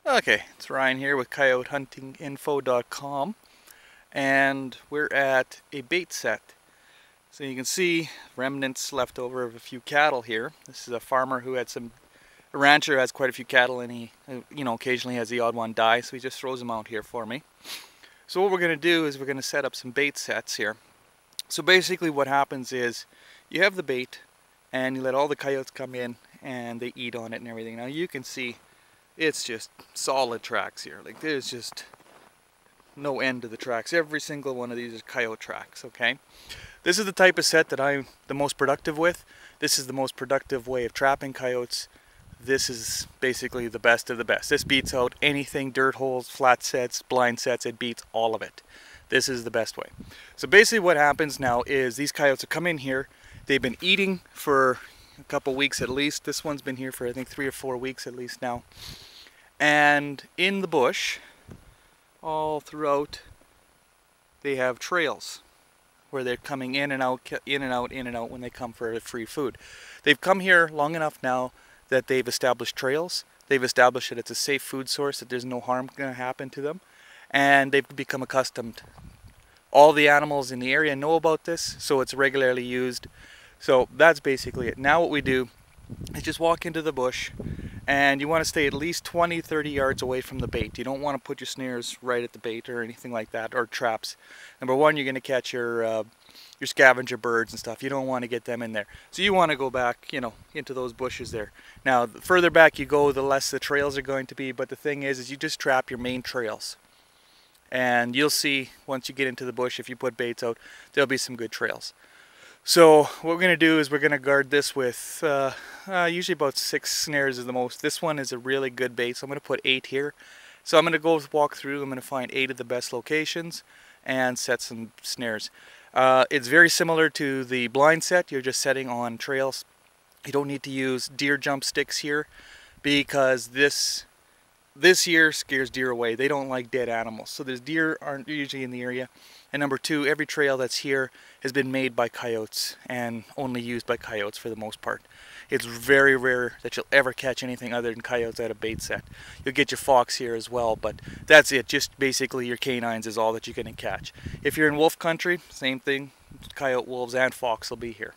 Okay, it's Ryan here with coyotehuntinginfo.com, and we're at a bait set. So you can see remnants left over of a few cattle here. This is a farmer who had a rancher who has quite a few cattle, and he, occasionally has the odd one die, so he just throws them out here for me. So what we're going to do is we're going to set up some bait sets here. So basically what happens is you have the bait, and you let all the coyotes come in, and they eat on it and everything. Now you can see it's just solid tracks here. Like, there's just no end to the tracks. Every single one of these is coyote tracks, okay? This is the type of set that I'm the most productive with. This is the most productive way of trapping coyotes. This is basically the best of the best. This beats out anything, dirt holes, flat sets, blind sets. It beats all of it. This is the best way. So basically what happens now is these coyotes will come in here. They've been eating for a couple weeks at least. This one's been here for I think 3 or 4 weeks at least now. And in the bush, all throughout, they have trails where they're coming in and out, in and out, in and out when they come for free food. They've come here long enough now that they've established trails. They've established that it's a safe food source, that there's no harm going to happen to them. And they've become accustomed. All the animals in the area know about this, so it's regularly used. So that's basically it. Now what we do is just walk into the bush, and you want to stay at least 20-30 yards away from the bait. You don't want to put your snares right at the bait or anything like that, or traps. Number one, you're going to catch your scavenger birds and stuff. You don't want to get them in there. So you want to go back, into those bushes there. Now, the further back you go, the less the trails are going to be, but the thing is you just trap your main trails. And you'll see, once you get into the bush, if you put baits out, there'll be some good trails. So what we're going to do is we're going to guard this with usually about 6 snares is the most. This one is a really good bait, so I'm going to put 8 here. So I'm going to go walk through, I'm going to find 8 of the best locations and set some snares. It's very similar to the blind set. You're just setting on trails. You don't need to use deer jump sticks here because this here scares deer away. They don't like dead animals. So there's deer aren't usually in the area. And number two, every trail that's here has been made by coyotes and only used by coyotes for the most part. It's very rare that you'll ever catch anything other than coyotes at a bait set. You'll get your fox here as well, but that's it. Just basically your canines is all that you're going to catch. If you're in wolf country, same thing. Coyote, wolves, and fox will be here.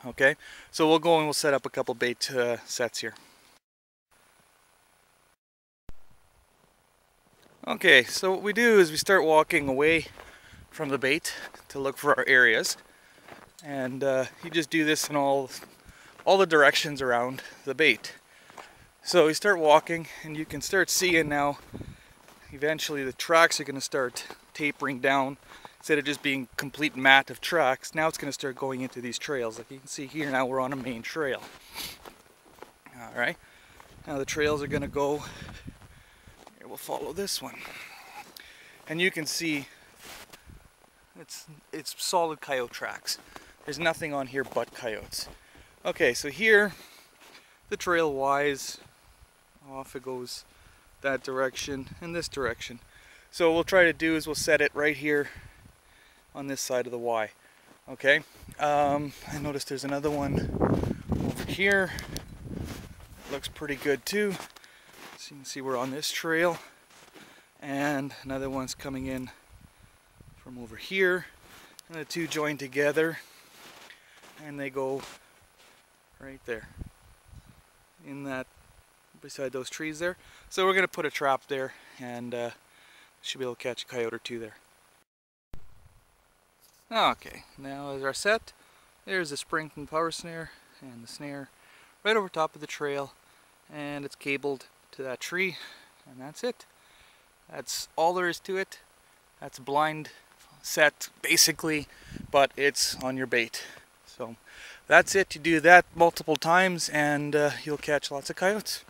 Okay, so we'll go and we'll set up a couple bait sets here. Okay, so what we do is we start walking away from the bait to look for our areas, and you just do this in all the directions around the bait. So we start walking, and you can start seeing now eventually the tracks are going to start tapering down. Instead of just being complete mat of tracks, now it's going to start going into these trails. Like you can see here, now we're on a main trail. Alright, now the trails are going to go. We'll follow this one, and you can see it's solid coyote tracks. There's nothing on here but coyotes. Okay, so here the trail wise off it goes that direction and this direction. So what we'll try to do is we'll set it right here on this side of the Y. Okay, I noticed there's another one over here. Looks pretty good too. So you can see we're on this trail, and another one's coming in from over here, and the two join together and they go right there in that, beside those trees there. So we're going to put a trap there, and should be able to catch a coyote or two there. Okay, now as our set, there's the spring from the power snare and the snare right over top of the trail, and it's cabled to that tree, and that's it. That's all there is to it. That's a blind set basically, but it's on your bait. So that's it. You do that multiple times and you'll catch lots of coyotes.